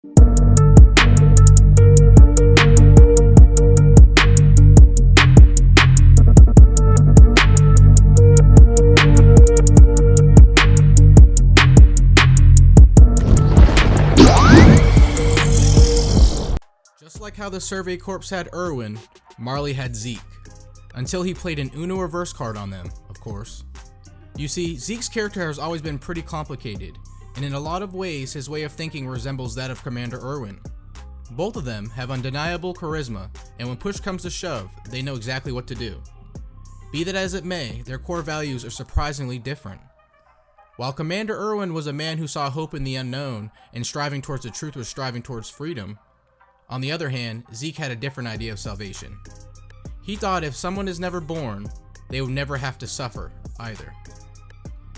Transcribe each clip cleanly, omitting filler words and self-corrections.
Just like how the Survey Corps had Erwin, Marley had Zeke. Until he played an Uno reverse card on them, of course. You see, Zeke's character has always been pretty complicated, and in a lot of ways his way of thinking resembles that of Commander Erwin. Both of them have undeniable charisma, and when push comes to shove, they know exactly what to do. Be that as it may, their core values are surprisingly different. While Commander Erwin was a man who saw hope in the unknown, and striving towards the truth was striving towards freedom, on the other hand, Zeke had a different idea of salvation. He thought if someone is never born, they would never have to suffer either.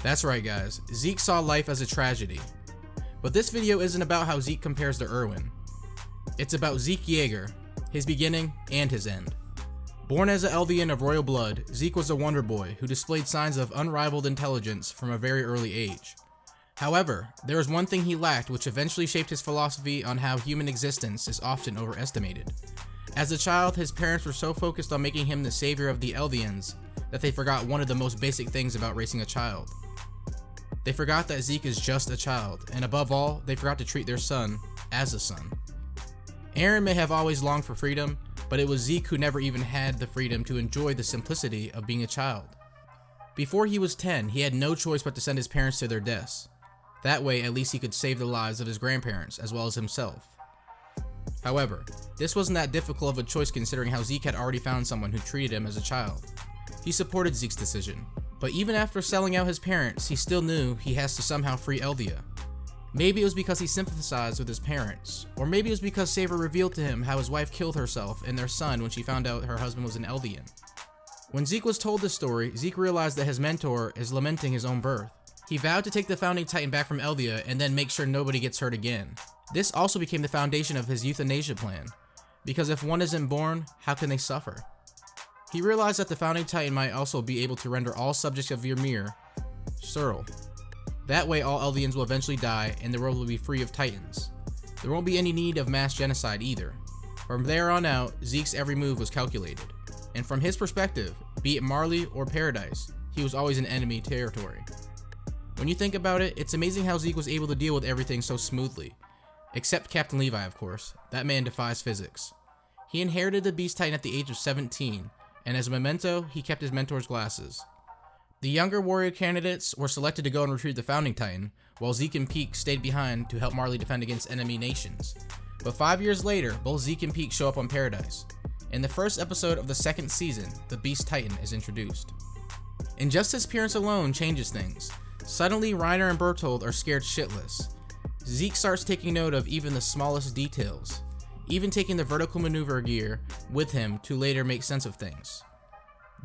That's right guys, Zeke saw life as a tragedy. But this video isn't about how Zeke compares to Erwin. It's about ZEKE YEAGER, his beginning and his end. Born as an Eldian of royal blood, Zeke was a wonder boy who displayed signs of unrivaled intelligence from a very early age. However, there was one thing he lacked which eventually shaped his philosophy on how human existence is often overestimated. As a child, his parents were so focused on making him the savior of the Eldians that they forgot one of the most basic things about raising a child. They forgot that Zeke is just a child, and above all, they forgot to treat their son as a son. Eren may have always longed for freedom, but it was Zeke who never even had the freedom to enjoy the simplicity of being a child. Before he was 10, he had no choice but to send his parents to their deaths. That way, at least he could save the lives of his grandparents as well as himself. However, this wasn't that difficult of a choice considering how Zeke had already found someone who treated him as a child. He supported Zeke's decision, but even after selling out his parents, he still knew he has to somehow free Eldia. Maybe it was because he sympathized with his parents, or maybe it was because Saber revealed to him how his wife killed herself and their son when she found out her husband was an Eldian. When Zeke was told this story, Zeke realized that his mentor is lamenting his own birth. He vowed to take the Founding Titan back from Eldia and then make sure nobody gets hurt again. This also became the foundation of his euthanasia plan, because if one isn't born, how can they suffer? He realized that the Founding Titan might also be able to render all subjects of Ymir sterile. That way all Eldians will eventually die and the world will be free of Titans. There won't be any need of mass genocide either. From there on out, Zeke's every move was calculated. And from his perspective, be it Marley or Paradise, he was always in enemy territory. When you think about it, it's amazing how Zeke was able to deal with everything so smoothly. Except Captain Levi, of course. That man defies physics. He inherited the Beast Titan at the age of 17, and as a memento, he kept his mentor's glasses. The younger warrior candidates were selected to go and retrieve the Founding Titan, while Zeke and Peak stayed behind to help Marley defend against enemy nations. But 5 years later, both Zeke and Peak show up on Paradise. In the first episode of the second season, the Beast Titan is introduced. And just his appearance alone changes things. Suddenly, Reiner and Bertold are scared shitless. Zeke starts taking note of even the smallest details, even taking the vertical maneuver gear with him to later make sense of things.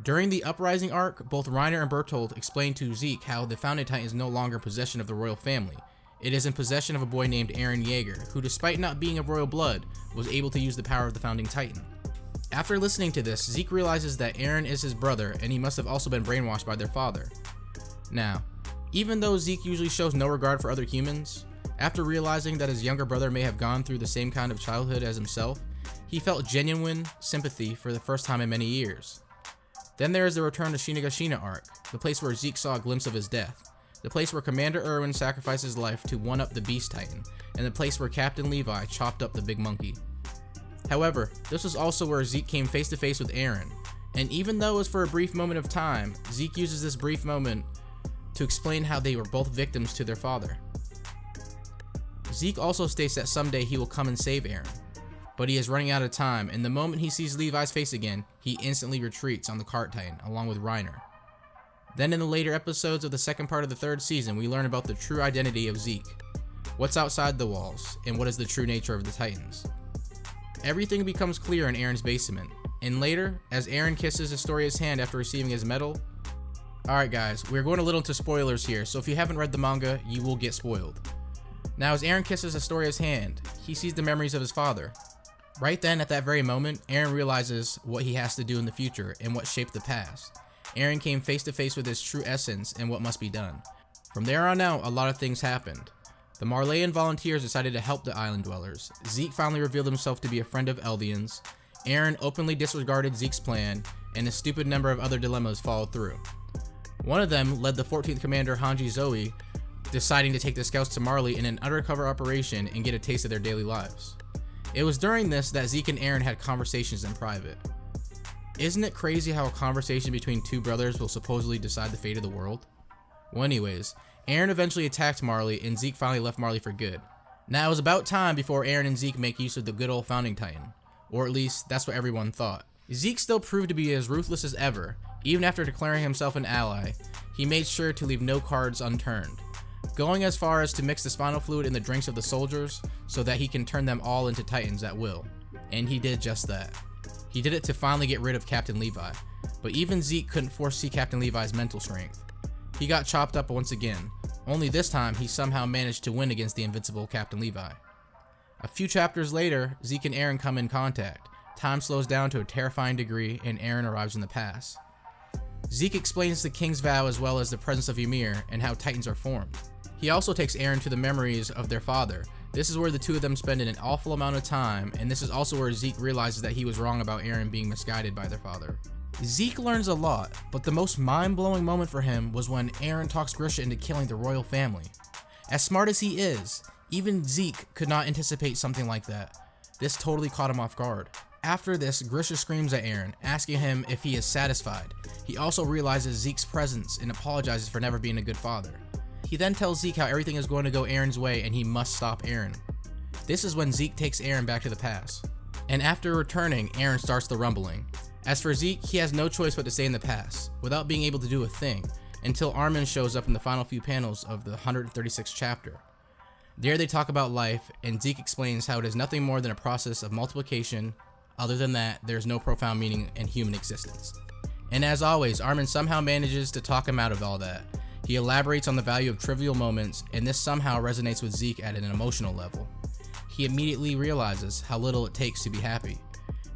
During the Uprising arc, both Reiner and Bertold explain to Zeke how the Founding Titan is no longer in possession of the royal family. It is in possession of a boy named Eren Yeager, who despite not being of royal blood, was able to use the power of the Founding Titan. After listening to this, Zeke realizes that Eren is his brother and he must have also been brainwashed by their father. Now, even though Zeke usually shows no regard for other humans, after realizing that his younger brother may have gone through the same kind of childhood as himself, he felt genuine sympathy for the first time in many years. Then there is the return to Shinigashina arc, the place where Zeke saw a glimpse of his death, the place where Commander Erwin sacrificed his life to one-up the Beast Titan, and the place where Captain Levi chopped up the big monkey. However, this was also where Zeke came face to face with Eren, and even though it was for a brief moment of time, Zeke uses this brief moment to explain how they were both victims to their father. Zeke also states that someday he will come and save Eren, but he is running out of time, and the moment he sees Levi's face again, he instantly retreats on the Cart Titan along with Reiner. Then in the later episodes of the second part of the third season, we learn about the true identity of Zeke, what's outside the walls, and what is the true nature of the Titans. Everything becomes clear in Eren's basement, and later, as Eren kisses Historia's hand after receiving his medal. Alright guys, we're going a little into spoilers here, so if you haven't read the manga, you will get spoiled. Now as Eren kisses Historia's hand, he sees the memories of his father. Right then, at that very moment, Eren realizes what he has to do in the future and what shaped the past. Eren came face to face with his true essence and what must be done. From there on out, a lot of things happened. The Marleyan volunteers decided to help the island dwellers. Zeke finally revealed himself to be a friend of Eldians. Eren openly disregarded Zeke's plan, and a stupid number of other dilemmas followed through. One of them led the 14th Commander Hanji Zoe, deciding to take the scouts to Marley in an undercover operation and get a taste of their daily lives. It was during this that Zeke and Eren had conversations in private. Isn't it crazy how a conversation between two brothers will supposedly decide the fate of the world? Well, anyways, Eren eventually attacked Marley, and Zeke finally left Marley for good. Now it was about time before Eren and Zeke make use of the good old founding titan. Or at least, that's what everyone thought. Zeke still proved to be as ruthless as ever. Even after declaring himself an ally, he made sure to leave no cards unturned, going as far as to mix the spinal fluid in the drinks of the soldiers so that he can turn them all into titans at will. And he did just that. He did it to finally get rid of Captain Levi, but even Zeke couldn't foresee Captain Levi's mental strength. He got chopped up once again, only this time he somehow managed to win against the invincible Captain Levi. A few chapters later, Zeke and Eren come in contact. Time slows down to a terrifying degree, and Eren arrives in the pass. Zeke explains the King's Vow as well as the presence of Ymir and how titans are formed. He also takes Eren to the memories of their father. This is where the two of them spend an awful amount of time, and this is also where Zeke realizes that he was wrong about Eren being misguided by their father. Zeke learns a lot, but the most mind-blowing moment for him was when Eren talks Grisha into killing the royal family. As smart as he is, even Zeke could not anticipate something like that. This totally caught him off guard. After this, Grisha screams at Eren, asking him if he is satisfied. He also realizes Zeke's presence and apologizes for never being a good father. He then tells Zeke how everything is going to go Eren's way and he must stop Eren. This is when Zeke takes Eren back to the pass. And after returning, Eren starts the rumbling. As for Zeke, he has no choice but to stay in the pass, without being able to do a thing, until Armin shows up in the final few panels of the 136th chapter. There they talk about life, and Zeke explains how it is nothing more than a process of multiplication. Other than that, there is no profound meaning in human existence. And as always, Armin somehow manages to talk him out of all that. He elaborates on the value of trivial moments, and this somehow resonates with Zeke at an emotional level. He immediately realizes how little it takes to be happy,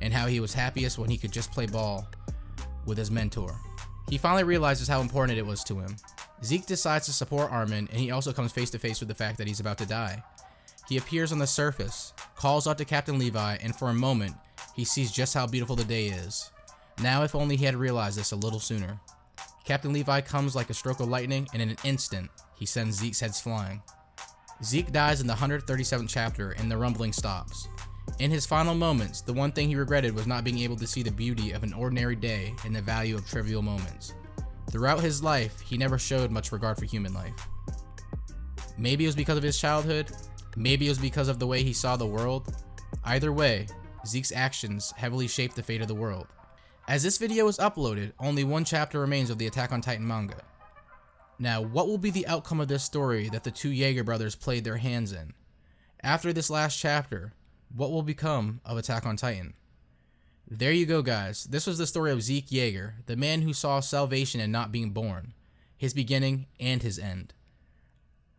and how he was happiest when he could just play ball with his mentor. He finally realizes how important it was to him. Zeke decides to support Armin, and he also comes face to face with the fact that he's about to die. He appears on the surface, calls out to Captain Levi, and for a moment, he sees just how beautiful the day is. Now if only he had realized this a little sooner. Captain Levi comes like a stroke of lightning, and in an instant, he sends Zeke's heads flying. Zeke dies in the 137th chapter, and the rumbling stops. In his final moments, the one thing he regretted was not being able to see the beauty of an ordinary day and the value of trivial moments. Throughout his life, he never showed much regard for human life. Maybe it was because of his childhood, maybe it was because of the way he saw the world. Either way, Zeke's actions heavily shaped the fate of the world. As this video is uploaded, only one chapter remains of the Attack on Titan manga. Now, what will be the outcome of this story that the two Yeager brothers played their hands in? After this last chapter, what will become of Attack on Titan? There you go, guys. This was the story of Zeke Yeager, the man who saw salvation in not being born, his beginning and his end.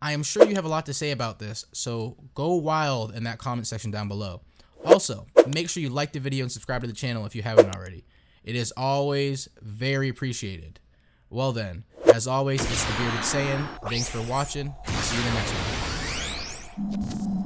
I am sure you have a lot to say about this, so go wild in that comment section down below. Also, make sure you like the video and subscribe to the channel if you haven't already. It is always very appreciated. Well then, as always, it's the Bearded Saiyan. Thanks for watching, and see you in the next one.